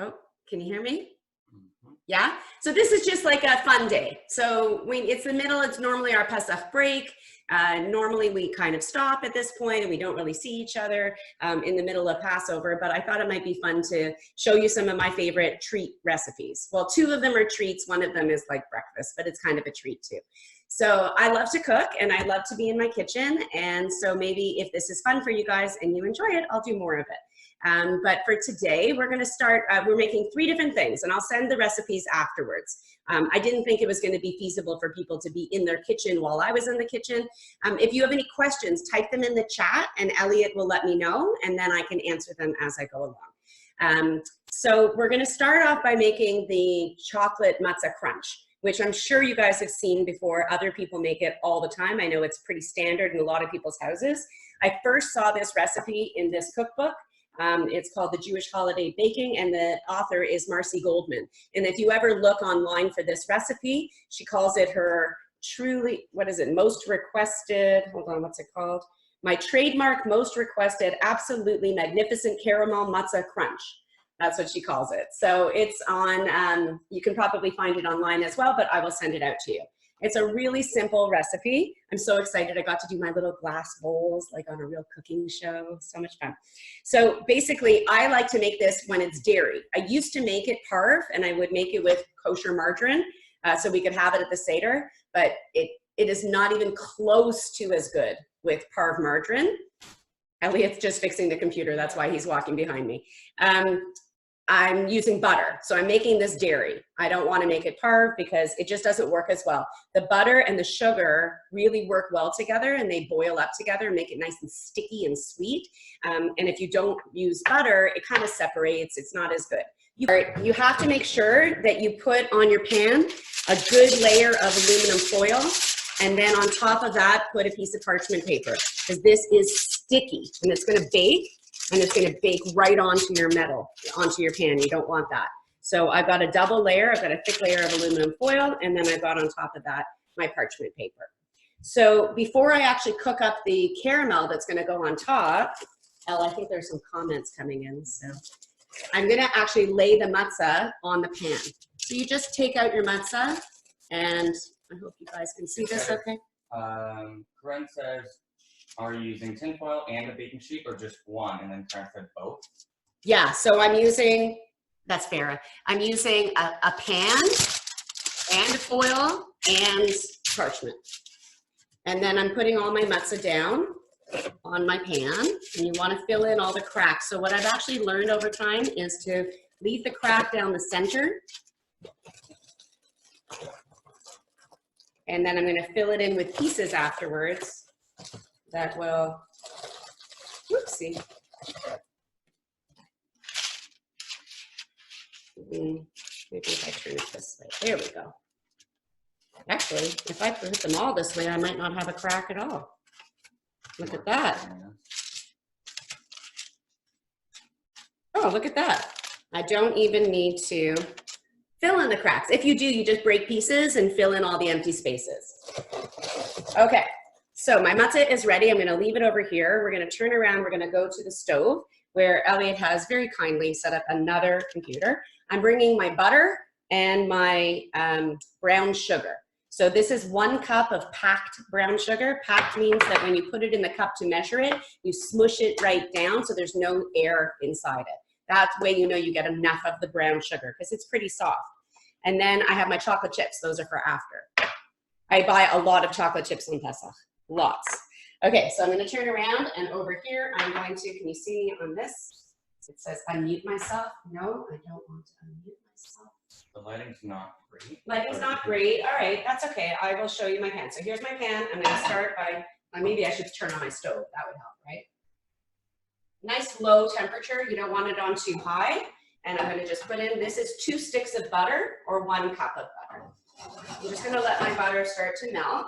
Oh, can you hear me? Yeah, so this is just like a fun day. So it's the middle, it's normally our Pesach break. Normally we kind of stop at this point and we don't really see each other in the middle of Passover, but I thought it might be fun to show you some of my favorite treat recipes. Well, 2 of them are treats, 1 of them is like breakfast, but it's kind of a treat too. So I love to cook and I love to be in my kitchen. And so maybe if this is fun for you guys and you enjoy it, I'll do more of it. But for today, we're going to start, we're making 3 different things and I'll send the recipes afterwards. I didn't think it was going to be feasible for people to be in their kitchen while I was in the kitchen. If you have any questions, type them in the chat and Elliot will let me know and then I can answer them as I go along. So we're going to start off by making the chocolate matzah crunch, which I'm sure you guys have seen before. Other people make it all the time. I know it's pretty standard in a lot of people's houses. I first saw this recipe in this cookbook. It's called The Jewish Holiday Baking, and the author is Marcy Goldman. And if you ever look online for this recipe, she calls it her truly, what is it, most requested, hold on, what's it called? My trademark most requested, absolutely magnificent caramel matzah crunch. That's what she calls it. So it's on, you can probably find it online as well, but I will send it out to you. It's a really simple recipe. I'm so excited. I got to do my little glass bowls like on a real cooking show. So much fun. So basically, I like to make this when it's dairy. I used to make it parve, and I would make it with kosher margarine so we could have it at the Seder, but it is not even close to as good with parve margarine. Elliot's just fixing the computer. That's why he's walking behind me. I'm using butter, so I'm making this dairy. I don't want to make it parve because it just doesn't work as well. The butter and the sugar really work well together and they boil up together and make it nice and sticky and sweet. And if you don't use butter, it kind of separates. It's not as good. You have to make sure that you put on your pan a good layer of aluminum foil, and then on top of that, put a piece of parchment paper because this is sticky and it's going to bake. And it's going to bake right onto your metal, onto your pan. You don't want that. So I've got a double layer. I've got a thick layer of aluminum foil, and then I've got on top of that my parchment paper. So before I actually cook up the caramel that's going to go on top, I think there's some comments coming in. So I'm going to actually lay the matzah on the pan. So you just take out your matzah, and I hope you guys can see this okay. Corinne says, are you using tinfoil and a baking sheet or just one? And then Karen said both? Yeah, so I'm using, that's Farah. I'm using a pan and foil and parchment. And then I'm putting all my matzah down on my pan. And you want to fill in all the cracks. So what I've actually learned over time is to leave the crack down the center. And then I'm going to fill it in with pieces afterwards. That will, whoopsie. Maybe if I turn it this way, there we go. Actually, if I put them all this way, I might not have a crack at all. Look at that. Oh, look at that. I don't even need to fill in the cracks. If you do, you just break pieces and fill in all the empty spaces. Okay. So my matzah is ready. I'm going to leave it over here. We're going to turn around. We're going to go to the stove where Elliot has very kindly set up another computer. I'm bringing my butter and my brown sugar. So this is 1 cup of packed brown sugar. Packed means that when you put it in the cup to measure it, you smush it right down so there's no air inside it. That's the way you know you get enough of the brown sugar because it's pretty soft. And then I have my chocolate chips. Those are for after. I buy a lot of chocolate chips on Pesach. Lots. Okay, so I'm going to turn around and over here I'm going to, can you see me on this? It says unmute myself. No, I don't want to unmute myself. The lighting's not great. Lighting's not great. All right, that's okay. I will show you my pan. So here's my pan. I'm going to start by, maybe I should turn on my stove. That would help, right? Nice low temperature. You don't want it on too high. And I'm going to just put in, this is 2 sticks of butter or 1 cup of butter. I'm just going to let my butter start to melt.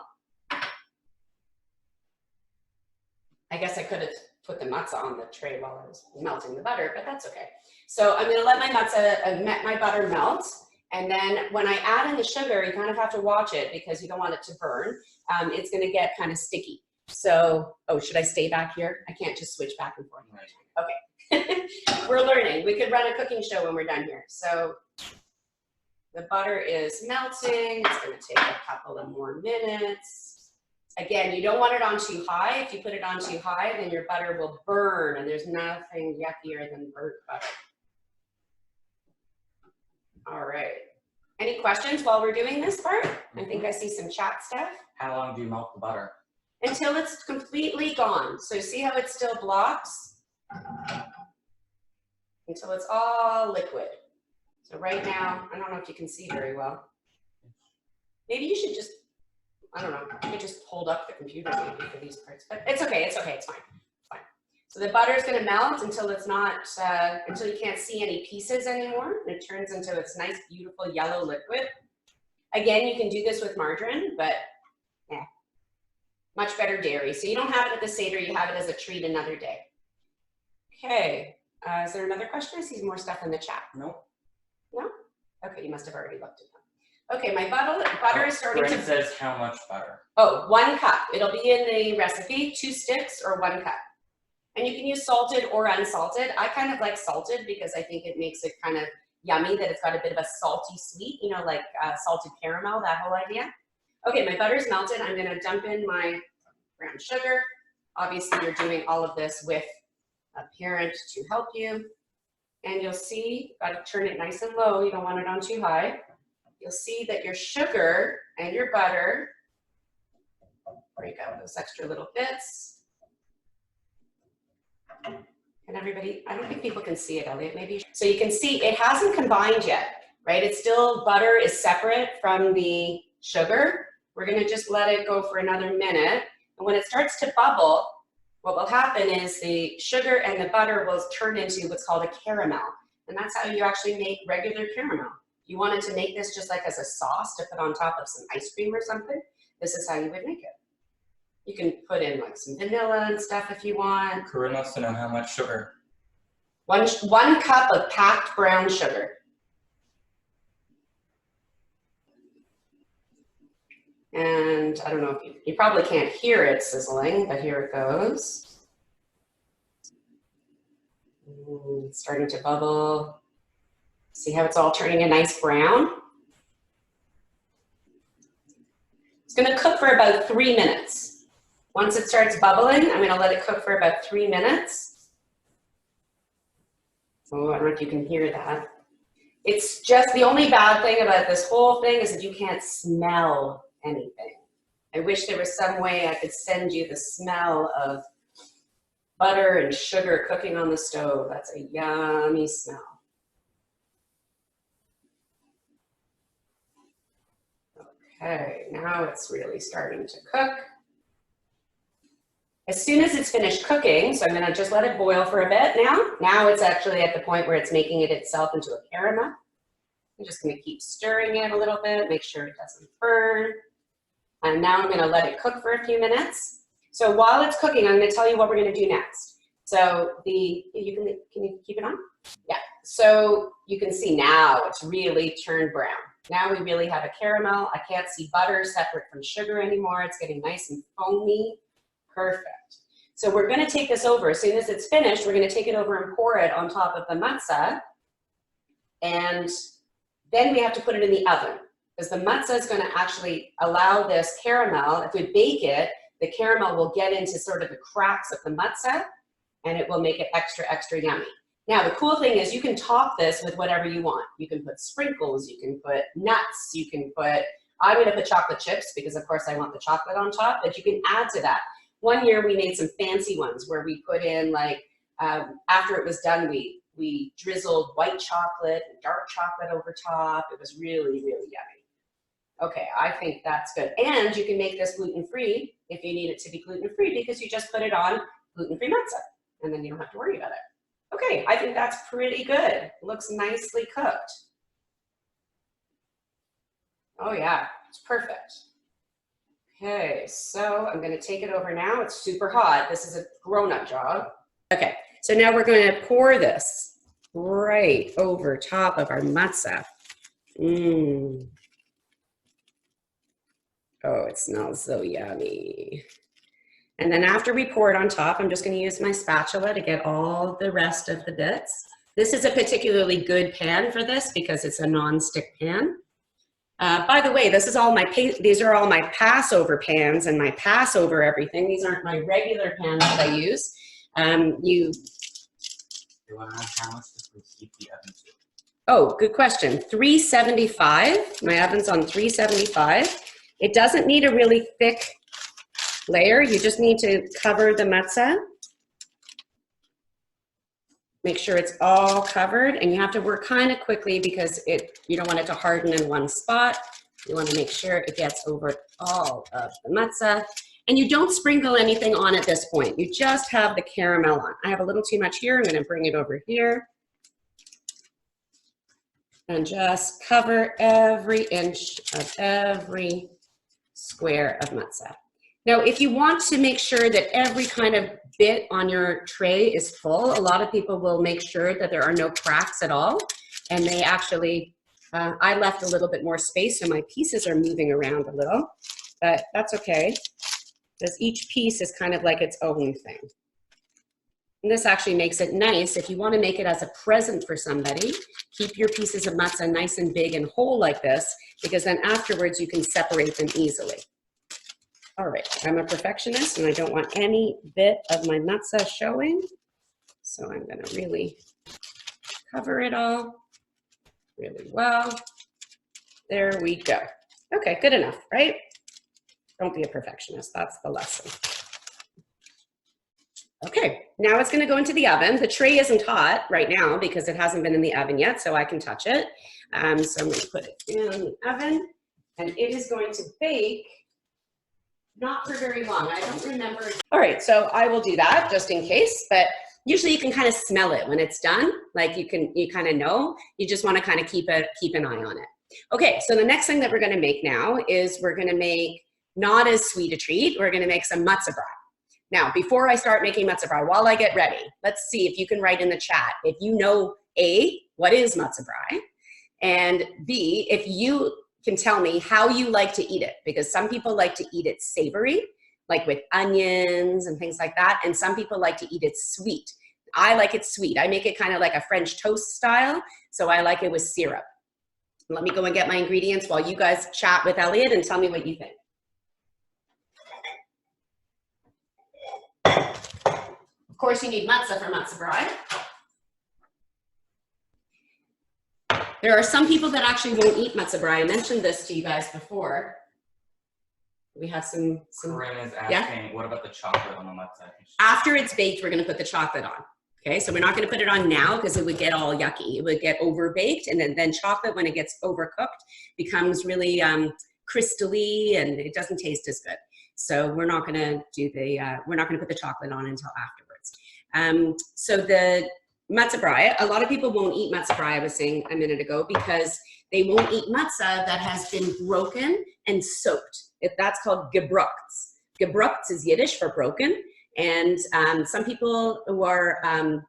I guess I could have put the matzah on the tray while I was melting the butter, but that's okay. So I'm going to let my matzah, my butter melt. And then when I add in the sugar, you kind of have to watch it because you don't want it to burn. It's going to get kind of sticky. So, oh, should I stay back here? I can't just switch back and forth. Okay. We're learning. We could run a cooking show when we're done here. So the butter is melting. It's going to take a couple of more minutes. Again, you don't want it on too high. If you put it on too high, then your butter will burn, and there's nothing yuckier than burnt butter. All right. Any questions while we're doing this part? I think I see some chat stuff. How long do you melt the butter? Until it's completely gone. So see how it still blocks? Until it's all liquid. So right now, I don't know if you can see very well. Maybe you should just, I don't know, you could just hold up the computer maybe for these parts, but it's okay, it's fine, it's fine. So the butter is gonna melt until it's not, until you can't see any pieces anymore. And it turns into its nice, beautiful yellow liquid. Again, you can do this with margarine, but yeah, much better dairy. So you don't have it at the Seder, you have it as a treat another day. Okay, is there another question? I see more stuff in the chat. Nope. No? Okay, you must have already looked at them. Okay, my butter is starting to... It says how much butter? Oh, 1 cup. It'll be in the recipe, 2 sticks or 1 cup. And you can use salted or unsalted. I kind of like salted because I think it makes it kind of yummy, that it's got a bit of a salty sweet, you know, like salted caramel, that whole idea. Okay, my butter's melted. I'm gonna dump in my brown sugar. Obviously, you're doing all of this with a parent to help you. And you'll see, gotta turn it nice and low. You don't want it on too high. You'll see that your sugar and your butter, break out those extra little bits. And everybody, I don't think people can see it, Elliot, maybe. So you can see it hasn't combined yet, right? It's still, butter is separate from the sugar. We're gonna just let it go for another minute. And when it starts to bubble, what will happen is the sugar and the butter will turn into what's called a caramel. And that's how you actually make regular caramel. If you wanted to make this just like as a sauce to put on top of some ice cream or something, this is how you would make it. You can put in like some vanilla and stuff if you want. Corinne wants to know how much sugar. One cup of packed brown sugar. And I don't know if you probably can't hear it sizzling, but here it goes. It's starting to bubble. See how it's all turning a nice brown? It's gonna cook for about 3 minutes. Once it starts bubbling, I'm gonna let it cook for about 3 minutes. Oh, I don't know if you can hear that. It's just, the only bad thing about this whole thing is that you can't smell anything. I wish there was some way I could send you the smell of butter and sugar cooking on the stove. That's a yummy smell. Okay, now it's really starting to cook. As soon as it's finished cooking, so I'm gonna just let it boil for a bit now. Now it's actually at the point where it's making it itself into a caramel. I'm just gonna keep stirring it a little bit, make sure it doesn't burn. And now I'm gonna let it cook for a few minutes. So while it's cooking, I'm gonna tell you what we're gonna do next. So can you keep it on? Yeah, so you can see now it's really turned brown. Now we really have a caramel. I can't see butter separate from sugar anymore. It's getting nice and foamy. Perfect. So we're gonna take this over. As soon as it's finished, we're gonna take it over and pour it on top of the matzah. And then we have to put it in the oven, because the matzah is gonna actually allow this caramel, if we bake it, the caramel will get into sort of the cracks of the matzah, and it will make it extra, extra yummy. Now, the cool thing is you can top this with whatever you want. You can put sprinkles, you can put nuts, you can put, I'm gonna put chocolate chips, because of course I want the chocolate on top, but you can add to that. One year we made some fancy ones where we put in like, after it was done, we drizzled white chocolate and dark chocolate over top. It was really, really yummy. Okay, I think that's good. And you can make this gluten-free if you need it to be gluten-free, because you just put it on gluten-free matzah and then you don't have to worry about it. Okay, I think that's pretty good. It looks nicely cooked. Oh yeah, it's perfect. Okay, so I'm gonna take it over now. It's super hot. This is a grown-up job. Okay, so now we're gonna pour this right over top of our matzah. Mmm. Oh, it smells so yummy. And then after we pour it on top, I'm just going to use my spatula to get all the rest of the bits. This is a particularly good pan for this because it's a non-stick pan. By the way, these are all my Passover pans and my Passover everything. These aren't my regular pans that I use. You want to know how much to preheat the oven to? Oh, good question. 375. My oven's on 375. It doesn't need a really thick layer. You just need to cover the matzah. Make sure it's all covered, and you have to work kind of quickly because you don't want it to harden in one spot. You want to make sure it gets over all of the matzah. And you don't sprinkle anything on at this point. You just have the caramel on. I have a little too much here. I'm going to bring it over here. And just cover every inch of every square of matzah. Now, if you want to make sure that every kind of bit on your tray is full, a lot of people will make sure that there are no cracks at all. And they actually, I left a little bit more space, so my pieces are moving around a little, but that's okay, because each piece is kind of like its own thing. And this actually makes it nice. If you want to make it as a present for somebody, keep your pieces of matzah nice and big and whole like this, because then afterwards you can separate them easily. All right, I'm a perfectionist and I don't want any bit of my matzah showing. So I'm gonna really cover it all really well. There we go. Okay, good enough, right? Don't be a perfectionist, that's the lesson. Okay, now it's gonna go into the oven. The tray isn't hot right now because it hasn't been in the oven yet, so I can touch it. So I'm gonna put it in the oven, and it is going to bake not for very long. I don't remember. All right, so I will do that just in case, but usually you can kind of smell it when it's done. Like you kind of know. You just want to kind of keep an eye on it. Okay, so the next thing that we're going to make now is we're going to make not as sweet a treat. We're going to make some matzah brei. Now, before I start making matzah brei, while I get ready, let's see if you can write in the chat if you know A, what is matzah brei, and B, if you can tell me how you like to eat it, because some people like to eat it savory, like with onions and things like that, and some people like to eat it sweet. I like it sweet. I make it kind of like a French toast style, so I like it with syrup. Let me go and get my ingredients while you guys chat with Elliot and tell me what you think. Of course, you need matzah for matzah brei. There are some people that actually won't eat matzah brei. I mentioned this to you guys before. We have some Corinne is asking, what about the chocolate on the matzah? After it's baked, we're going to put the chocolate on. Okay, so we're not going to put it on now because it would get all yucky. It would get over-baked, and then chocolate, when it gets overcooked, becomes really crystally, and it doesn't taste as good. So we're not going to do we're not going to put the chocolate on until afterwards. So the matzah brei, a lot of people won't eat matzah brei, I was saying a minute ago, because they won't eat matzah that has been broken and soaked. That's called gebrukt. Gebrukt is Yiddish for broken. And some people who are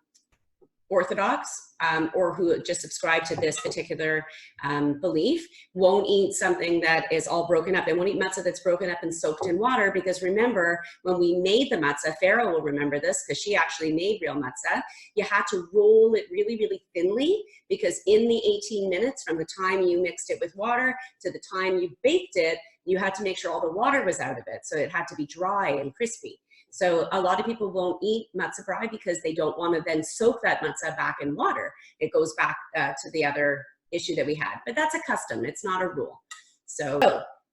Orthodox or who just subscribe to this particular belief won't eat something that is all broken up. They won't eat matzah that's broken up and soaked in water, because remember, when we made the matzah, Farah will remember this because she actually made real matzah, you had to roll it really, really thinly, because in the 18 minutes from the time you mixed it with water to the time you baked it, you had to make sure all the water was out of it. So it had to be dry and crispy. So a lot of people won't eat matzah brei because they don't want to then soak that matzah back in water. It goes back to the other issue that we had, but that's a custom, it's not a rule. So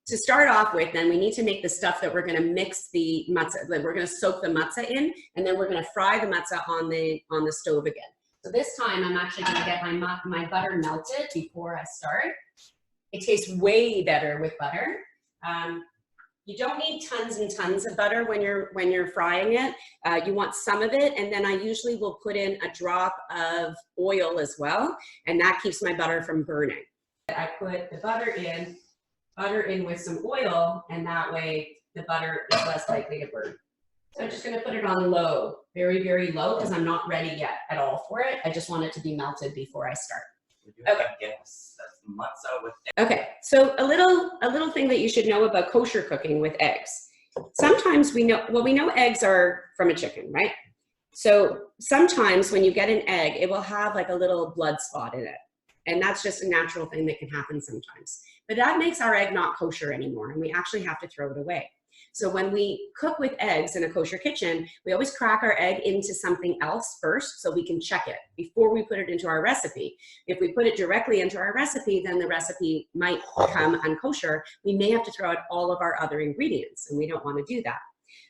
to start off with, then we need to make the stuff that we're going to mix the matzah, that we're going to soak the matzah in, and then we're going to fry the matzah on the stove again. So this time I'm actually going to get my butter melted before I start. It tastes way better with butter. You don't need tons and tons of butter when you're frying it. You want some of it, and then I usually will put in a drop of oil as well, and that keeps my butter from burning. I put the butter in with some oil, and that way the butter is less likely to burn. So I'm just going to put it on low, very, very low, because I'm not ready yet at all for it. I just want it to be melted before I start. Okay. Yes, that's matzah with eggs. Okay, so a little thing that you should know about kosher cooking with eggs. sometimes we know eggs are from a chicken, right? So sometimes when you get an egg, it will have like a little blood spot in it. And that's just a natural thing that can happen sometimes. But that makes our egg not kosher anymore, and we actually have to throw it away. So when we cook with eggs in a kosher kitchen, we always crack our egg into something else first so we can check it before we put it into our recipe. If we put it directly into our recipe, then the recipe might become unkosher. We may have to throw out all of our other ingredients, and we don't want to do that.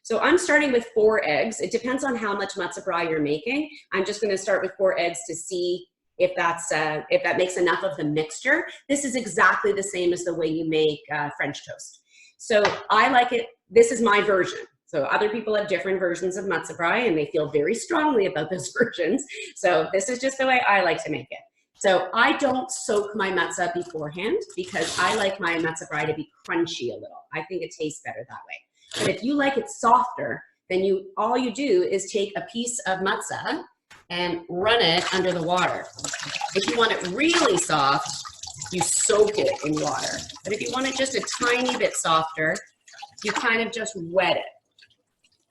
So I'm starting with 4 eggs. It depends on how much matzah brei you're making. I'm just going to start with 4 eggs to see if that makes enough of the mixture. This is exactly the same as the way you make French toast. So I like it. This is my version. So other people have different versions of matzah brei, and they feel very strongly about those versions. So this is just the way I like to make it. So I don't soak my matzah beforehand because I like my matzah brei to be crunchy a little. I think it tastes better that way. But if you like it softer, then all you do is take a piece of matzah and run it under the water. If you want it really soft, you soak it in water. But if you want it just a tiny bit softer, you kind of just wet it.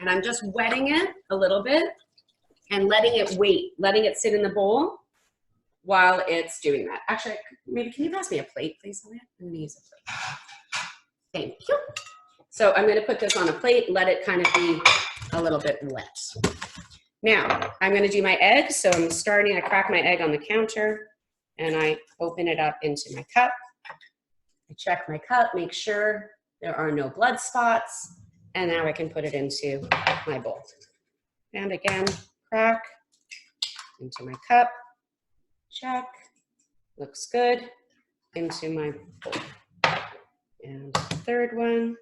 And I'm just wetting it a little bit and letting it wait, letting it sit in the bowl while it's doing that. Actually, maybe can you pass me a plate, please, Elliot? I'm gonna use a plate. Thank you. So I'm gonna put this on a plate, let it kind of be a little bit wet. Now, I'm gonna do my eggs. So I crack my egg on the counter and I open it up into my cup. I check my cup, make sure there are no blood spots, and now I can put it into my bowl. And again, crack into my cup, check, looks good, into my bowl. And the third one.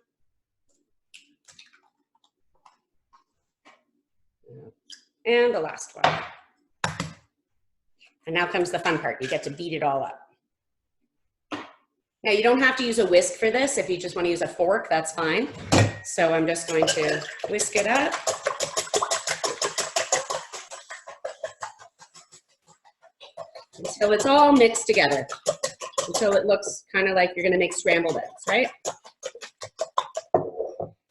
And the last one. And now comes the fun part. You get to beat it all up. Now you don't have to use a whisk for this. If you just want to use a fork, that's fine. So I'm just going to whisk it up. Until it's all mixed together. Until it looks kind of like you're going to make scrambled eggs, right?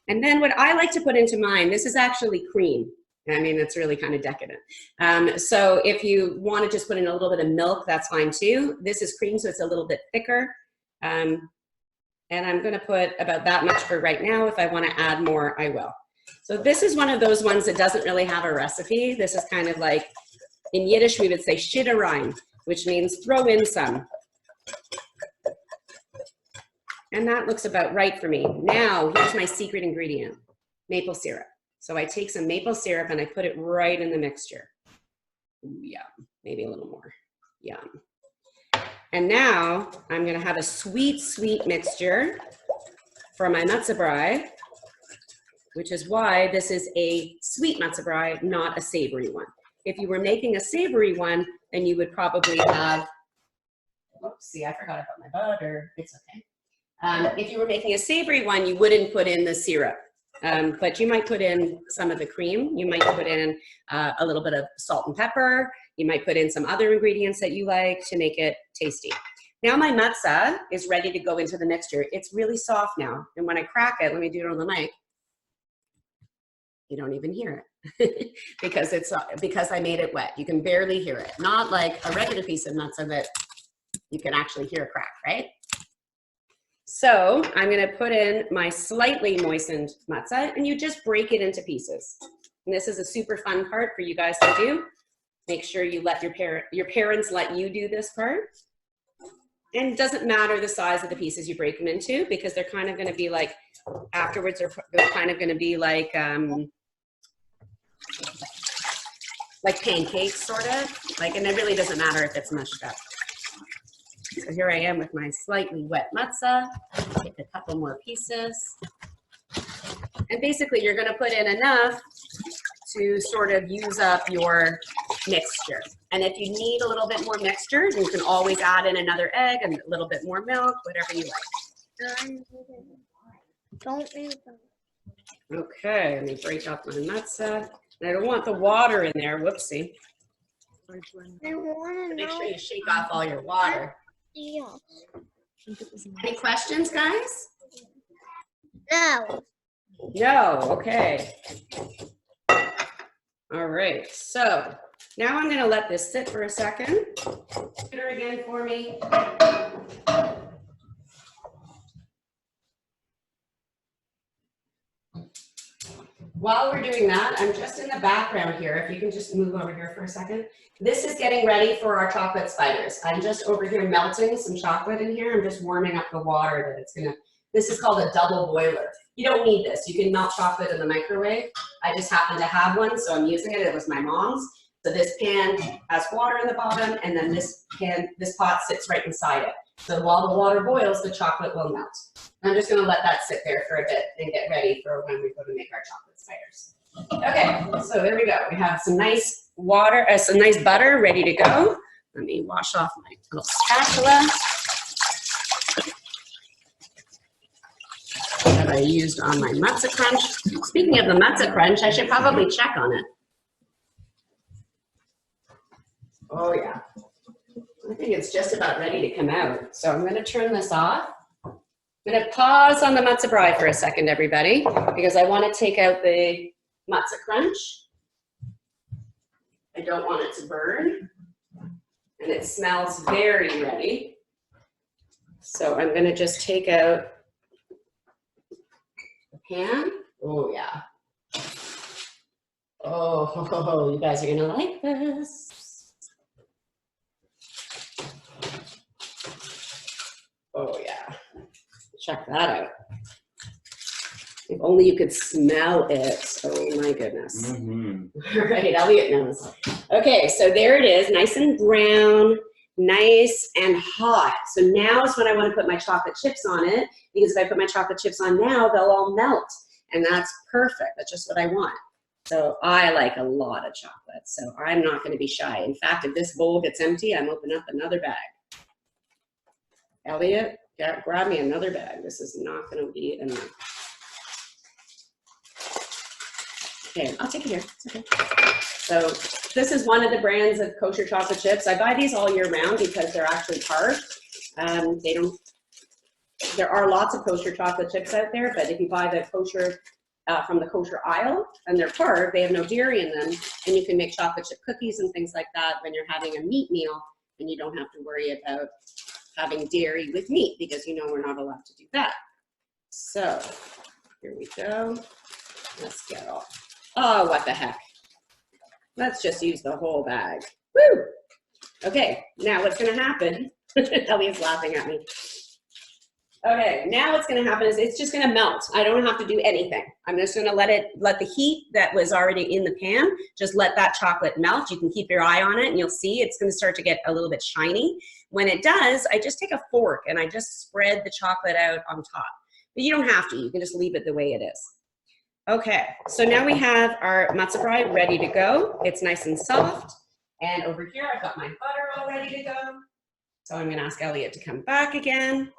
And then what I like to put into mine, this is actually cream. I mean, it's really kind of decadent. So if you want to just put in a little bit of milk, that's fine too. This is cream, so it's a little bit thicker. And I'm going to put about that much for right now. If I want to add more, I will. So this is one of those ones that doesn't really have a recipe. This is kind of like, in Yiddish, we would say shidderein, which means throw in some. And that looks about right for me. Now, here's my secret ingredient, maple syrup. So I take some maple syrup and I put it right in the mixture. Ooh, yum, maybe a little more, yum. And now I'm gonna have a sweet, sweet mixture for my matzah brei, which is why this is a sweet matzah brei, not a savory one. If you were making a savory one, then you would probably have, oopsie, I forgot about my butter, it's okay. If you were making a savory one, you wouldn't put in the syrup. But you might put in some of the cream. You might put in a little bit of salt and pepper. You might put in some other ingredients that you like to make it tasty. Now my matzah is ready to go into the mixture. It's really soft now. And when I crack it, let me do it on the mic. You don't even hear it because I made it wet. You can barely hear it. Not like a regular piece of matzah that you can actually hear a crack, right? So I'm going to put in my slightly moistened matzah, and you just break it into pieces. And this is a super fun part for you guys to do. Make sure you let your parents let you do this part. And it doesn't matter the size of the pieces you break them into, because they're kind of going to be like, afterwards they're kind of going to be like pancakes, sort of. And it really doesn't matter if it's mushed up. So here I am with my slightly wet matzah. Take a couple more pieces. And basically you're going to put in enough to sort of use up your mixture. And if you need a little bit more mixture, you can always add in another egg and a little bit more milk, whatever you like. Don't read them. Okay, let me break up my matzah. And I don't want the water in there, whoopsie. I want to Make know. sure you shake off all your water. Yeah. Any questions, guys? No. No, okay. All right, so now I'm gonna let this sit for a second. Computer again for me. While we're doing that, I'm just in the background here. If you can just move over here for a second. This is getting ready for our chocolate spiders. I'm just over here melting some chocolate in here. I'm just warming up the water that it's gonna, this is called a double boiler. You don't need this. You can melt chocolate in the microwave. I just happen to have one, so I'm using it. It was my mom's. So this pan has water in the bottom, and then this pot sits right inside it. So while the water boils, the chocolate will melt. I'm just gonna let that sit there for a bit and get ready for when we go to make our chocolate spiders. Okay, so there we go. We have some nice water, some nice butter ready to go. Let me wash off my little spatula that I used on my Matzah crunch. Speaking of the Matzah crunch, I should probably check on it. Oh yeah, I think it's just about ready to come out. So I'm gonna turn this off. I'm gonna pause on the Matzah Brei for a second, everybody, because I wanna take out the Matzah crunch. I don't want it to burn. And it smells very ready. So I'm gonna just take out the pan. Oh yeah. Oh, you guys are gonna like this. Oh yeah, check that out. If only you could smell it. Oh my goodness. All right, Elliot knows. Okay, so there it is, nice and brown, nice and hot. So now is when I want to put my chocolate chips on it, because if I put my chocolate chips on now, they'll all melt, and that's perfect. That's just what I want. So I like a lot of chocolate, so I'm not going to be shy. In fact, if this bowl gets empty, I'm opening up another bag. Elliot, grab me another bag. This is not going to be enough. Okay, I'll take it here. It's okay. So this is one of the brands of kosher chocolate chips. I buy these all year round because they're actually carved. There are lots of kosher chocolate chips out there, but if you buy the kosher from the kosher aisle and they're carved, they have no dairy in them, and you can make chocolate chip cookies and things like that when you're having a meat meal, and you don't have to worry about having dairy with meat, because you know we're not allowed to do that. So here we go. Let's get off. Oh, what the heck. Let's just use the whole bag. Woo! Okay, now what's gonna happen, Ellie's laughing at me. Okay, now what's gonna happen is it's just gonna melt. I don't have to do anything. I'm just gonna let the heat that was already in the pan, just let that chocolate melt. You can keep your eye on it and you'll see it's gonna start to get a little bit shiny. When it does, I just take a fork and I just spread the chocolate out on top. But you don't have to, you can just leave it the way it is. Okay, so now we have our Matzah Brei ready to go. It's nice and soft. And over here, I've got my butter all ready to go. So I'm gonna ask Elliot to come back again.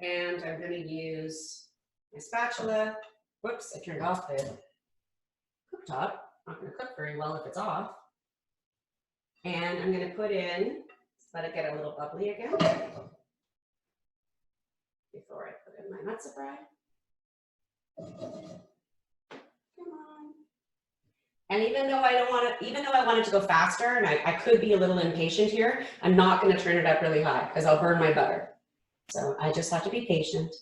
And I'm gonna use my spatula. Whoops, I turned off the cooktop. Not gonna cook very well if it's off. And I'm gonna put in, let it get a little bubbly again before I put in my Matzah Brei. Come on. And even though I don't want to, even though I want it to go faster, and I could be a little impatient here, I'm not going to turn it up really high because I'll burn my butter. So I just have to be patient.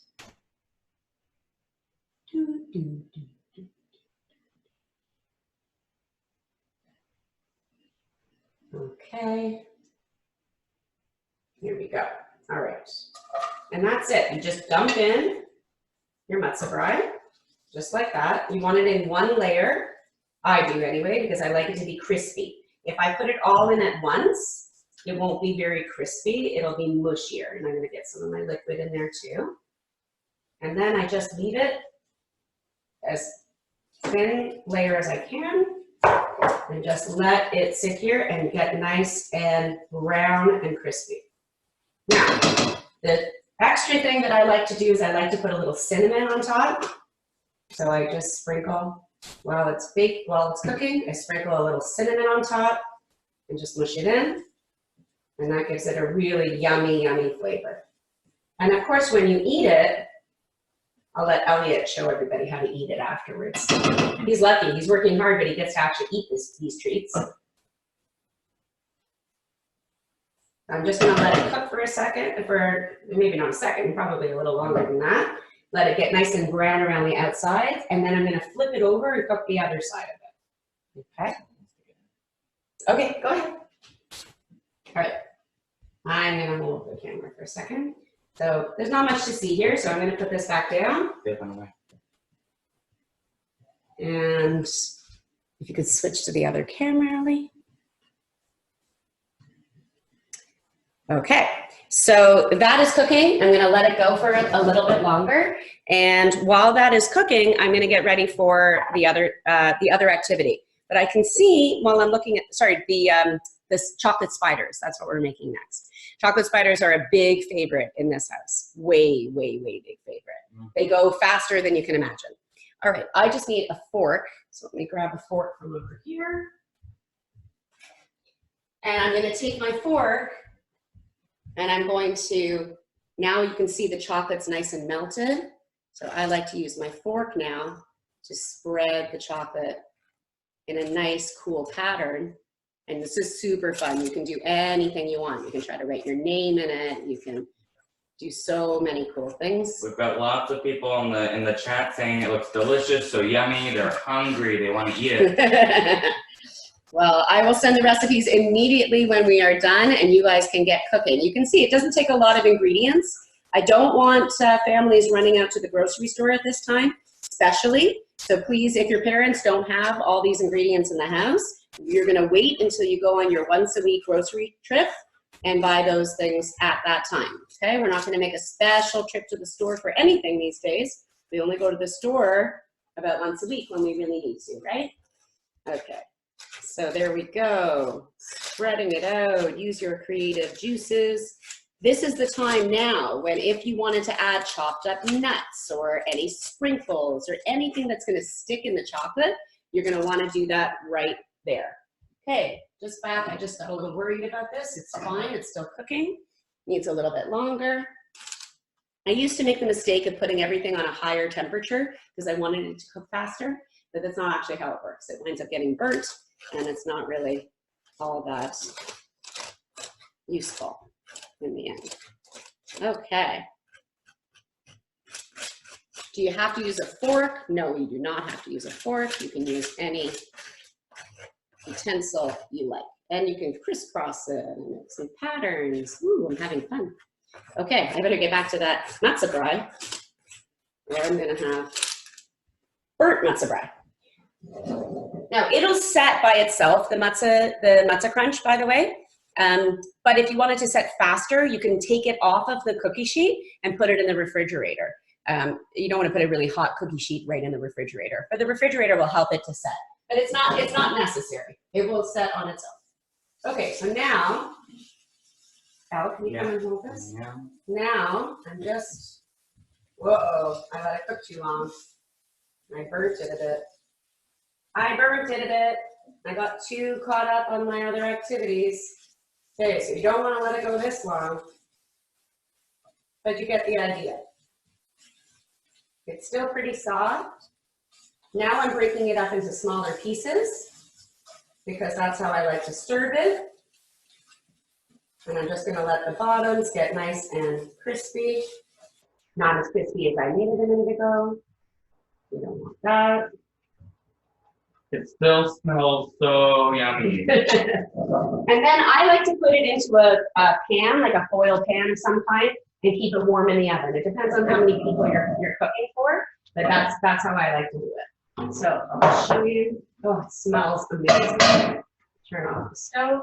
Okay. Here we go. All right. And that's it. You just dump in your Matzah Brei, just like that. You want it in one layer. I do anyway, because I like it to be crispy. If I put it all in at once, it won't be very crispy. It'll be mushier. And I'm going to get some of my liquid in there too. And then I just leave it as thin layer as I can. And just let it sit here and get nice and brown and crispy. Now, the extra thing that I like to do is I like to put a little cinnamon on top. So I just sprinkle, while it's baked, while it's cooking, I sprinkle a little cinnamon on top and just mush it in. And that gives it a really yummy, yummy flavor. And of course, when you eat it, I'll let Elliot show everybody how to eat it afterwards. He's lucky. He's working hard, but he gets to actually eat these treats. I'm just going to let it cook for a second, for maybe not a second, probably a little longer than that. Let it get nice and brown around the outside, and then I'm going to flip it over and cook the other side of it. Okay? Okay, go ahead. All right. I'm going to hold the camera for a second. So there's not much to see here, so I'm going to put this back down. And if you could switch to the other camera, Ellie. Okay, so that is cooking. I'm going to let it go for a little bit longer. And while that is cooking, I'm going to get ready for the other activity. But I can see while I'm looking at, sorry, this chocolate spiders. That's what we're making next. Chocolate spiders are a big favorite in this house. Way, way, way big favorite. They go faster than you can imagine. All right, I just need a fork. So let me grab a fork from over here. And I'm going to take my fork and I'm going to, now you can see the chocolate's nice and melted. So I like to use my fork now to spread the chocolate in a nice, cool pattern. And this is super fun. You can do anything you want. You can try to write your name in it. You can do so many cool things. We've got lots of people in the chat saying it looks delicious, so yummy. They're hungry. They want to eat it. Well, I will send the recipes immediately when we are done, and you guys can get cooking. You can see it doesn't take a lot of ingredients. I don't want families running out to the grocery store at this time, especially. So please, if your parents don't have all these ingredients in the house, you're going to wait until you go on your once-a-week grocery trip and buy those things at that time. Okay, we're not going to make a special trip to the store for anything these days. We only go to the store about once a week when we really need to, right? Okay. So there we go, spreading it out, use your creative juices. This is the time now when if you wanted to add chopped up nuts or any sprinkles or anything that's gonna stick in the chocolate, you're gonna wanna do that right there. Okay, just back, I just got a little worried about this. It's fine, it's still cooking. Needs a little bit longer. I used to make the mistake of putting everything on a higher temperature because I wanted it to cook faster, but that's not actually how it works. It winds up getting burnt and it's not really all that useful in the end. Okay. Do you have to use a fork? No, you do not have to use a fork. You can use any utensil you like. And you can crisscross it and make some patterns. Ooh, I'm having fun. Okay, I better get back to that matzah brei, where I'm gonna have burnt matzah brei. Now it'll set by itself, the matzah crunch, by the way. But if you wanted to set faster, you can take it off of the cookie sheet and put it in the refrigerator. You don't want to put a really hot cookie sheet right in the refrigerator, but the refrigerator will help it to set. But it's not necessary. It will set on its own. Okay, so now, Al, can you come and hold this? Yeah. Now I'm just, whoa, I let it cook too long. I burnt it a bit. I got too caught up on my other activities. Okay, so you don't want to let it go this long, but you get the idea. It's still pretty soft. Now I'm breaking it up into smaller pieces because that's how I like to serve it. And I'm just going to let the bottoms get nice and crispy. Not as crispy as I made it a minute ago. We don't want that. It still smells so yummy. And then I like to put it into a pan, like a foil pan of some kind, and keep it warm in the oven. It depends on how many people you're cooking for, but that's how I like to do it. So I'll show you. Oh, it smells amazing. Turn off the stove.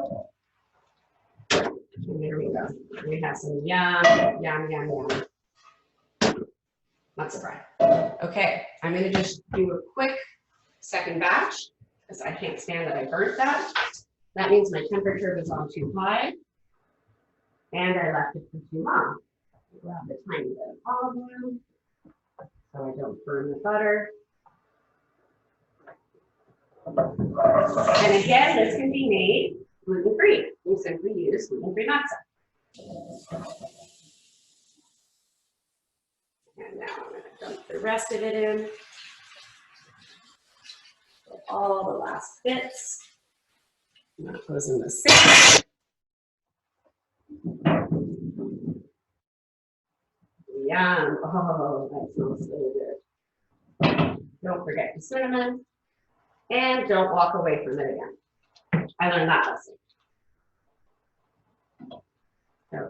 And there we go. We have some yum. Matzah brei. Okay, I'm gonna just do a quick second batch because I can't stand that I burnt that. That means my temperature was on too high and I left it for too long. Grab a tiny bit of olive oil so I don't burn the butter. And again, this can be made gluten-free. You simply use gluten-free matzah. And now I'm gonna dump the rest of it in. Get all the last bits. And that goes in the sink. Yum. Oh, that smells really good. Don't forget the cinnamon. And don't walk away from it again. I learned that lesson. Okay.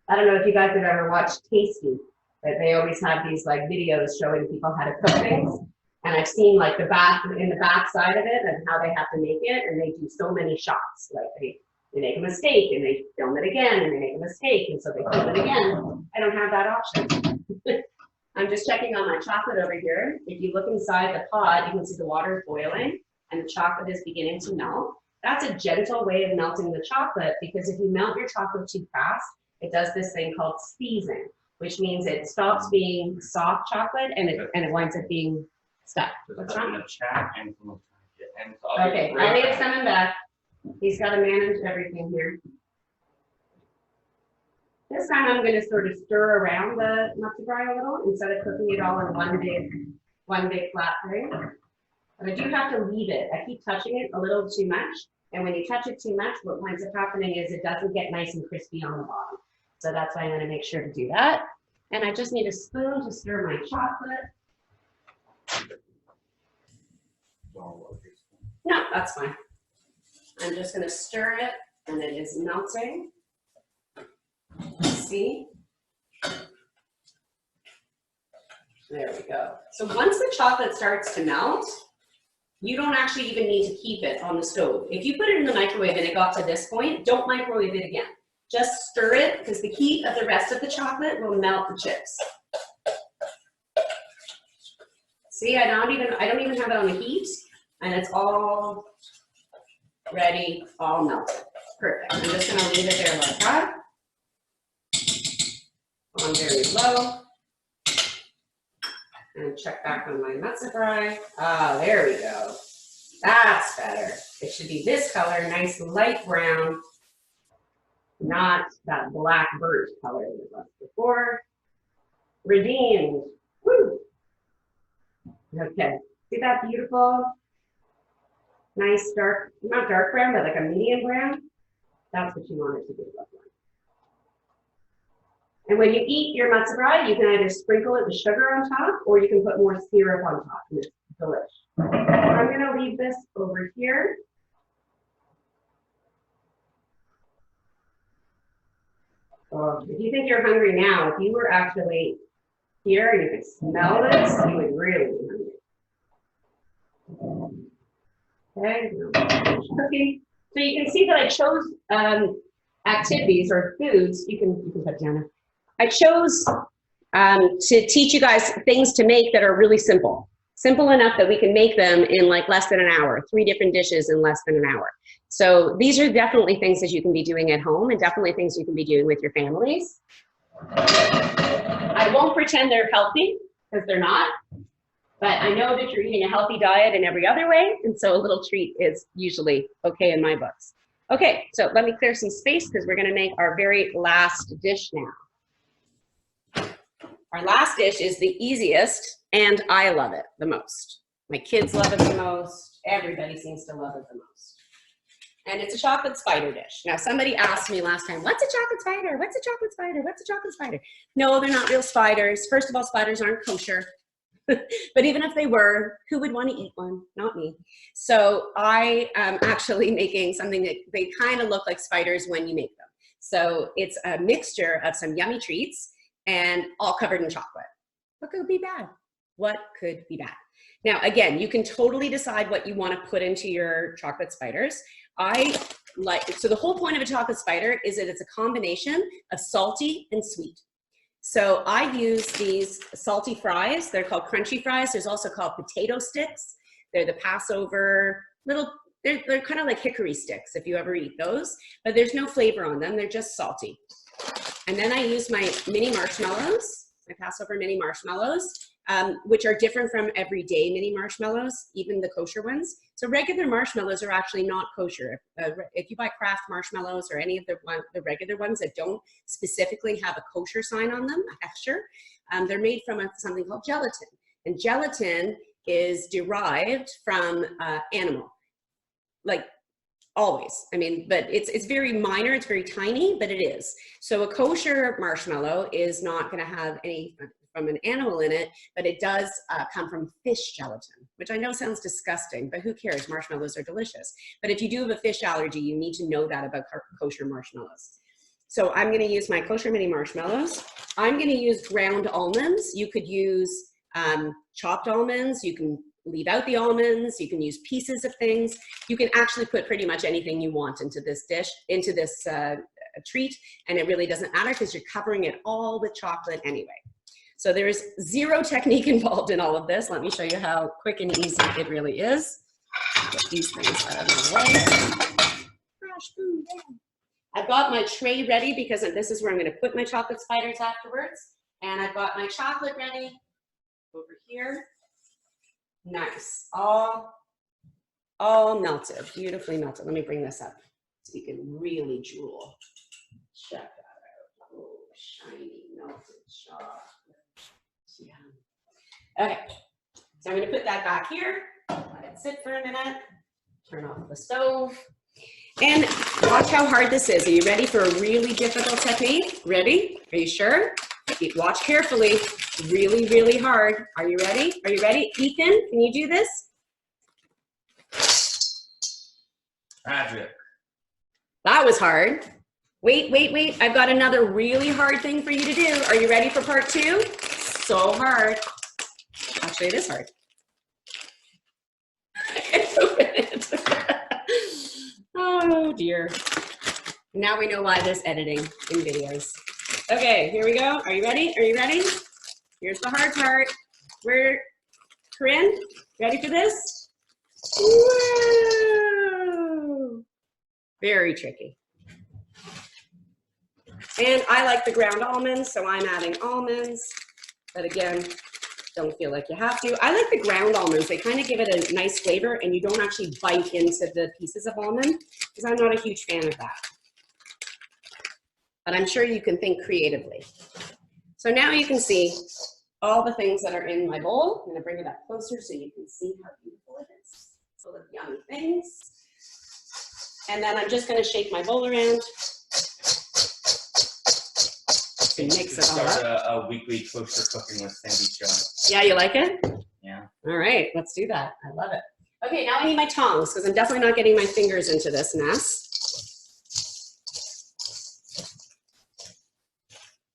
I don't know if you guys have ever watched Tasty, but they always have these like videos showing people how to cook things. And I've seen like the back side of it and how they have to make it, and they do so many shots. Like they make a mistake and they film it again, and they make a mistake and so they film it again. I don't have that option. I'm just checking on my chocolate over here. If you look inside the pot, you can see the water is boiling and the chocolate is beginning to melt. That's a gentle way of melting the chocolate, because if you melt your chocolate too fast, it does this thing called seizing, which means it stops being soft chocolate and it winds up being stuck. What's wrong? In the chat and from Okay, Elliot's coming back. He's got to manage everything here. This time I'm going to sort of stir around the matzah brei a little instead of cooking it all in one big flat thing. But I do have to leave it. I keep touching it a little too much. And when you touch it too much, what winds up happening is it doesn't get nice and crispy on the bottom. So that's why I'm going to make sure to do that. And I just need a spoon to stir my chocolate. No, that's fine. I'm just going to stir it, and it is melting. See? There we go. So once the chocolate starts to melt, you don't actually even need to keep it on the stove. If you put it in the microwave and it got to this point, don't microwave it again. Just stir it, because the heat of the rest of the chocolate will melt the chips. See, I don't even have it on the heat, and it's all ready, all melted. Perfect. I'm just gonna leave it there like that. On very low. And check back on my matzah brei. Ah, there we go. That's better. It should be this color, nice light brown, not that black burnt color that it was before. Redeemed. Woo! Okay. See that beautiful, nice dark, not dark brown, but like a medium brown? That's what you want it to be look like. And when you eat your matzah brei, you can either sprinkle it with sugar on top, or you can put more syrup on top, and it's delicious. I'm gonna leave this over here. So if you think you're hungry now, if you were actually here and you could smell this, you would really be hungry. Okay, cooking. So you can see that I chose activities or foods. You can put down. I chose to teach you guys things to make that are really simple. Simple enough that we can make them in like less than an hour, 3 different dishes in less than an hour. So these are definitely things that you can be doing at home, and definitely things you can be doing with your families. I won't pretend they're healthy, because they're not, but I know that you're eating a healthy diet in every other way, and so a little treat is usually okay in my books. Okay, so let me clear some space, because we're gonna make our very last dish now. Our last dish is the easiest, and I love it the most. My kids love it the most. Everybody seems to love it the most. And it's a chocolate spider dish. Now, somebody asked me last time, what's a chocolate spider? What's a chocolate spider? What's a chocolate spider? No, they're not real spiders. First of all, spiders aren't kosher. But even if they were, who would want to eat one? Not me. So I am actually making something that they kind of look like spiders when you make them. So it's a mixture of some yummy treats and all covered in chocolate. What could be bad? What could be bad? Now, again, you can totally decide what you want to put into your chocolate spiders. So the whole point of a chocolate spider is that it's a combination of salty and sweet. So I use these salty fries. They're called crunchy fries. There's also called potato sticks. They're the Passover little, they're kind of like hickory sticks if you ever eat those, but there's no flavor on them. They're just salty. And then I use my mini marshmallows, my Passover mini marshmallows. which are different from everyday mini marshmallows, even the kosher ones. So regular marshmallows are actually not kosher. If you buy Kraft marshmallows or any of the regular ones that don't specifically have a kosher sign on them, a hechsher, they're made from something called gelatin. And gelatin is derived from animal, like always. I mean, but it's very minor, it's very tiny, but it is. So a kosher marshmallow is not gonna have any from an animal in it, but it does come from fish gelatin, which I know sounds disgusting, but who cares? Marshmallows are delicious. But if you do have a fish allergy, you need to know that about kosher marshmallows. So I'm gonna use my kosher mini marshmallows. I'm gonna use ground almonds. You could use chopped almonds. You can leave out the almonds. You can use pieces of things. You can actually put pretty much anything you want into this dish, into this treat, and it really doesn't matter because you're covering it all with chocolate anyway. So there's zero technique involved in all of this. Let me show you how quick and easy it really is. Get these things out of the way. I've got my tray ready because this is where I'm going to put my chocolate spiders afterwards. And I've got my chocolate ready over here. Nice, all melted, beautifully melted. Let me bring this up so you can really drool. Check that out. Oh, shiny melted chocolate. Yeah. Okay, so I'm going to put that back here. Let it sit for a minute. Turn off the stove. And watch how hard this is. Are you ready for a really difficult technique? Ready? Are you sure? Watch carefully. Really, really hard. Are you ready? Are you ready? Ethan, can you do this? Magic. That was hard. Wait, wait, wait. I've got another really hard thing for you to do. Are you ready for part 2? So hard. Actually, it is hard. Oh dear. Now we know why there's editing in videos. Okay, here we go. Are you ready? Are you ready? Here's the hard part. Corinne, ready for this? Whoa. Very tricky. And I like the ground almonds, so I'm adding almonds. But again, don't feel like you have to. I like the ground almonds. They kind of give it a nice flavor and you don't actually bite into the pieces of almond because I'm not a huge fan of that. But I'm sure you can think creatively. So now you can see all the things that are in my bowl. I'm gonna bring it up closer so you can see how beautiful it is. Full of yummy things. And then I'm just gonna shake my bowl around. And mix it all up. Start a weekly kosher cooking with Cindy show. Yeah, you like it? Yeah. All right, let's do that. I love it. Okay, now I need my tongs because I'm definitely not getting my fingers into this mess.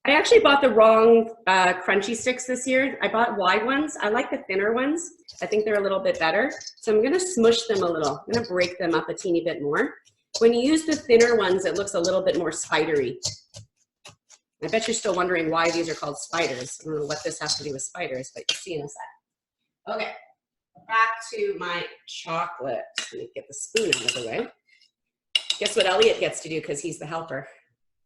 I actually bought the wrong crunchy sticks this year. I bought wide ones. I like the thinner ones. I think they're a little bit better. So I'm gonna smush them a little. I'm gonna break them up a teeny bit more. When you use the thinner ones, it looks a little bit more spidery. I bet you're still wondering why these are called spiders. I don't know what this has to do with spiders, but you'll see in a sec. Okay, back to my chocolate. Let me get the spoon out of the way. Guess what Elliot gets to do because he's the helper.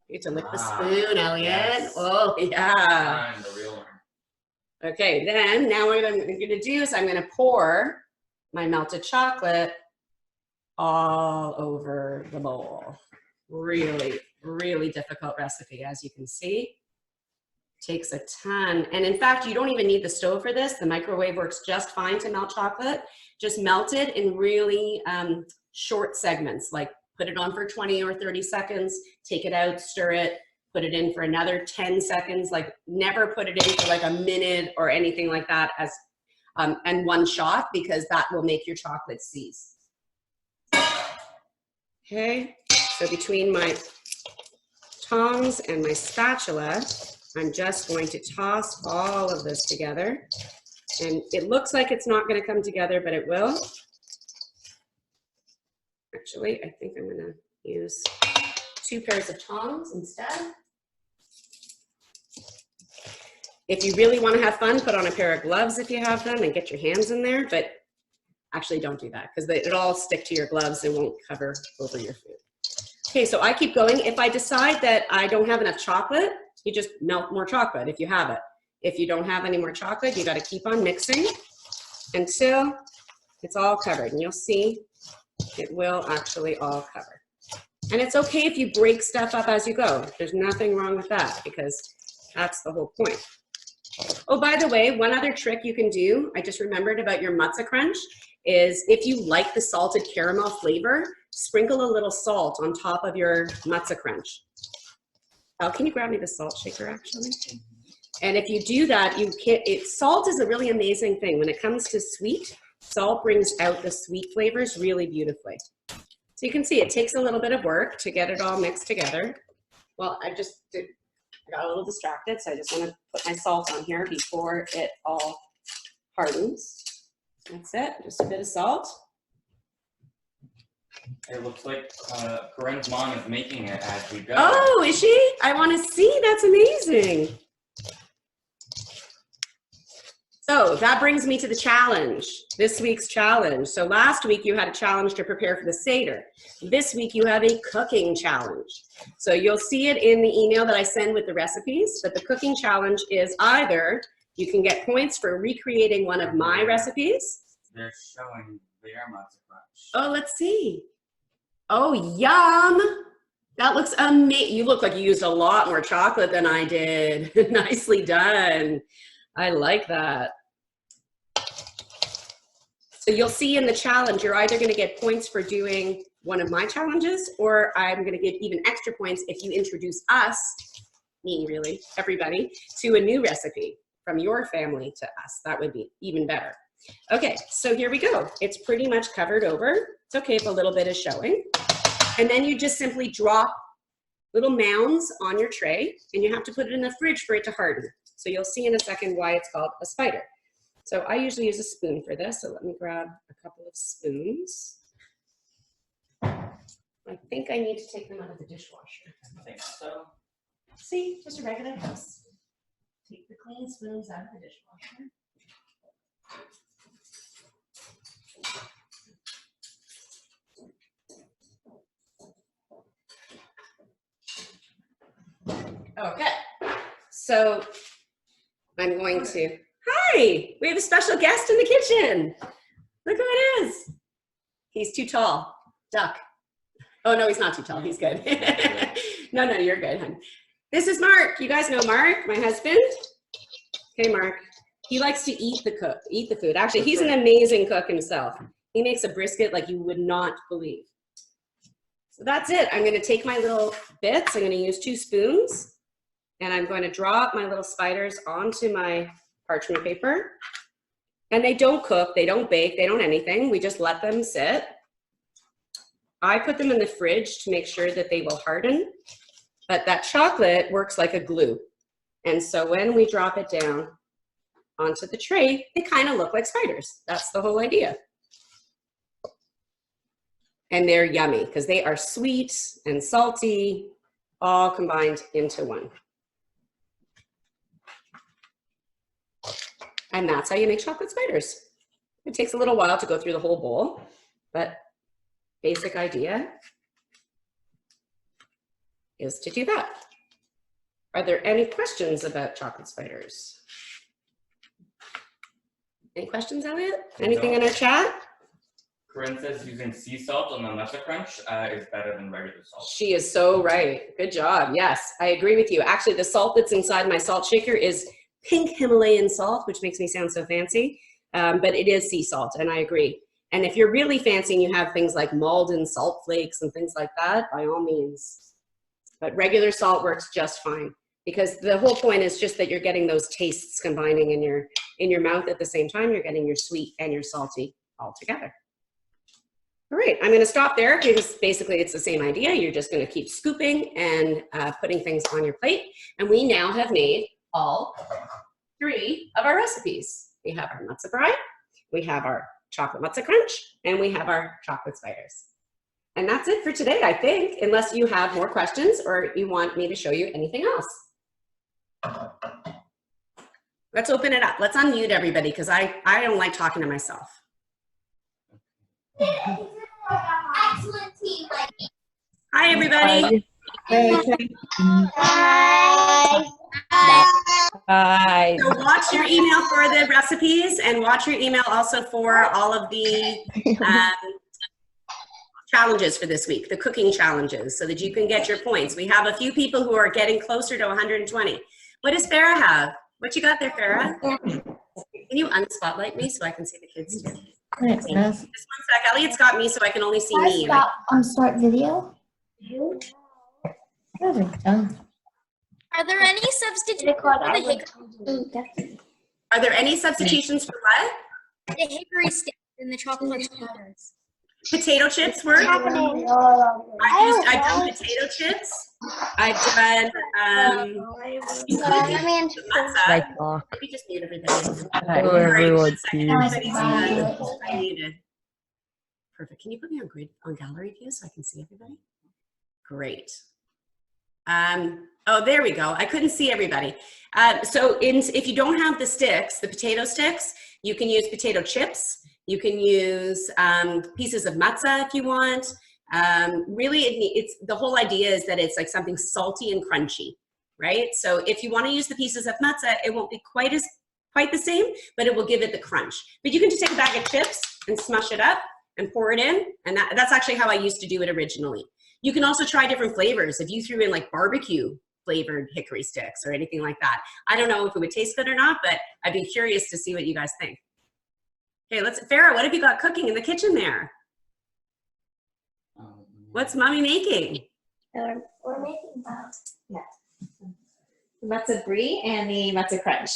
You get to lick the spoon, Elliot. Yes. Oh, yeah. I'm the real one. Okay, then now what I'm going to do is I'm going to pour my melted chocolate all over the bowl. Really, really difficult recipe, as you can see. Takes a ton. And in fact, you don't even need the stove for this. The microwave works just fine to melt chocolate. Just melt it in really short segments, like put it on for 20 or 30 seconds, take it out, stir it, put it in for another 10 seconds, like never put it in for like a minute or anything like that as and one shot, because that will make your chocolate seize. Okay, so between my tongs and my spatula, I'm just going to toss all of this together. And it looks like it's not going to come together, but it will. Actually, I think I'm going to use 2 pairs of tongs instead. If you really want to have fun, put on a pair of gloves if you have them and get your hands in there, but actually don't do that because it'll all stick to your gloves. It won't cover over your food. Okay, so I keep going. If I decide that I don't have enough chocolate, you just melt more chocolate if you have it. If you don't have any more chocolate, you got to keep on mixing until it's all covered. And you'll see it will actually all cover. And it's okay if you break stuff up as you go. There's nothing wrong with that because that's the whole point. Oh, by the way, one other trick you can do, I just remembered about your Matzah crunch, is if you like the salted caramel flavor, sprinkle a little salt on top of your Matzah crunch. Oh, can you grab me the salt shaker actually? And if you do that, salt is a really amazing thing. When it comes to sweet, salt brings out the sweet flavors really beautifully. So you can see it takes a little bit of work to get it all mixed together. Well, I got a little distracted, so I just want to put my salt on here before it all hardens. That's it, just a bit of salt. It looks like Corinne's mom is making it as we go. Oh, is she? I want to see, that's amazing. So that brings me to the challenge, this week's challenge. So last week you had a challenge to prepare for the Seder. This week you have a cooking challenge. So you'll see it in the email that I send with the recipes, but the cooking challenge is either you can get points for recreating one of my recipes. They're showing their Matzah crunch. Oh, let's see. Oh, yum. That looks amazing. You look like you used a lot more chocolate than I did. Nicely done. I like that. So you'll see in the challenge, you're either going to get points for doing one of my challenges, or I'm going to give even extra points if you introduce us, me really, everybody, to a new recipe from your family to us. That would be even better. Okay, so here we go. It's pretty much covered over. It's okay if a little bit is showing. And then you just simply drop little mounds on your tray, and you have to put it in the fridge for it to harden. So you'll see in a second why it's called a spider. So I usually use a spoon for this, so let me grab a couple of spoons. I think I need to take them out of the dishwasher. I think so. See, just a regular house. Take the clean spoons out of the dishwasher. Okay, so I'm going to, hi, we have a special guest in the kitchen. Look who it is. He's too tall, duck. Oh no, he's not too tall, he's good. No, you're good, hon. This is Mark, you guys know Mark, my husband. Okay, Mark, he likes to eat the food. Actually, he's an amazing cook himself. He makes a brisket like you would not believe. So that's it. I'm gonna take my little bits, I'm gonna use 2 spoons, and I'm going to drop my little spiders onto my parchment paper. And they don't cook, they don't bake, they don't anything. We just let them sit. I put them in the fridge to make sure that they will harden, but that chocolate works like a glue. And so when we drop it down onto the tray, they kind of look like spiders. That's the whole idea. And they're yummy because they are sweet and salty, all combined into one. And that's how you make chocolate spiders. It takes a little while to go through the whole bowl, but basic idea is to do that. Are there any questions about chocolate spiders? Any questions, Elliot? Anything in our chat? Corinne says using sea salt on the Matzah crunch is better than regular salt. She is so right. Good job. Yes, I agree with you. Actually, the salt that's inside my salt shaker is pink Himalayan salt, which makes me sound so fancy, but it is sea salt, and I agree. And if you're really fancy and you have things like Malden salt flakes and things like that, by all means. But regular salt works just fine, because the whole point is just that you're getting those tastes combining in your mouth at the same time. You're getting your sweet and your salty all together. All right, I'm gonna stop there because basically it's the same idea. You're just gonna keep scooping and putting things on your plate. And we now have made all 3 of our recipes. We have our Matzah Brei, we have our chocolate Matzah crunch, and we have our chocolate spiders. And that's it for today, I think, unless you have more questions or you want me to show you anything else. Let's open it up. Let's unmute everybody because I don't like talking to myself. Excellent team. Hi, everybody. Bye. Bye. Bye. So watch your email for the recipes and watch your email also for all of the challenges for this week, the cooking challenges, so that you can get your points. We have a few people who are getting closer to 120. What does Farah have? What you got there, Farah? Can you unspotlight me so I can see the kids too? Just one sec. Elliot's got me so I can only see me. Start video. Are there any substitutes for Are there any substitutions for what? the hickory sticks and the chocolate spreaders? Potato chips work. I've done potato chips. I've done matzah. Right talk. Let me just mute everybody. Hello, All right, everyone. one second. Everybody's muted. Perfect. Can you put me on gallery view so I can see everybody? Great. Oh, there we go. I couldn't see everybody. If you don't have the sticks, the potato sticks, you can use potato chips. You can use pieces of matzah if you want. Really, it's the whole idea is that it's like something salty and crunchy, right? So if you want to use the pieces of matzah, it won't be quite the same, but it will give it the crunch. But you can just take a bag of chips and smush it up and pour it in, and that's actually how I used to do it originally. You can also try different flavors. If you threw in like barbecue flavored hickory sticks or anything like that, I don't know if it would taste good or not, but I'd be curious to see what you guys think. Okay, Farah, what have you got cooking in the kitchen there? What's mommy making? We're making Yeah. The Matzah Brei and the Matzah Crunch.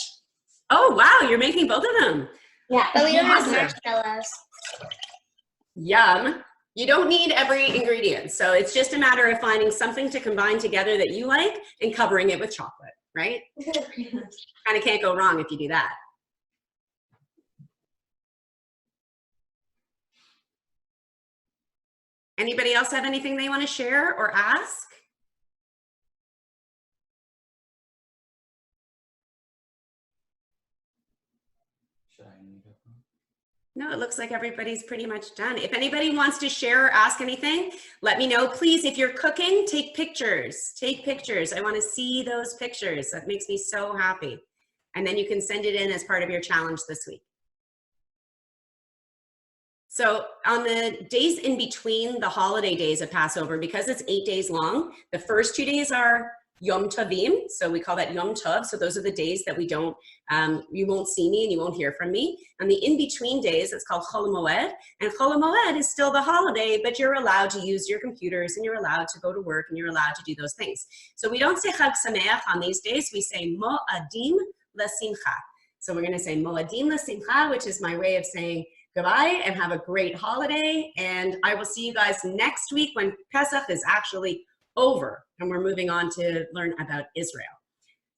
Oh, wow, you're making both of them. Yeah. but we don't have Awesome. marshmallows. Yum. You don't need every ingredient. So it's just a matter of finding something to combine together that you like and covering it with chocolate, right? Kind of can't go wrong if you do that. Anybody else have anything they want to share or ask? Should I mute it? No, it looks like everybody's pretty much done. If anybody wants to share or ask anything, let me know. Please, if you're cooking, take pictures. Take pictures. I want to see those pictures. That makes me so happy. And then you can send it in as part of your challenge this week. So on the days in between the holiday days of Passover, because it's 8 days long, the first 2 days are Yom Tovim, so we call that Yom Tov. So those are the days that you won't see me and you won't hear from me. And the in-between days, it's called Chol Moed. And Chol Moed is still the holiday, but you're allowed to use your computers and you're allowed to go to work and you're allowed to do those things. So we don't say Chag Sameach on these days, we say Mo'adim L'Simcha. So we're gonna say Mo'adim L'Simcha, which is my way of saying goodbye and have a great holiday. And I will see you guys next week when Pesach is actually over and we're moving on to learn about Israel.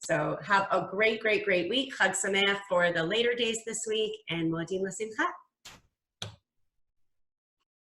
So have a great, great, great week. Chag Sameach for the later days this week and Mo'adim L'Simcha.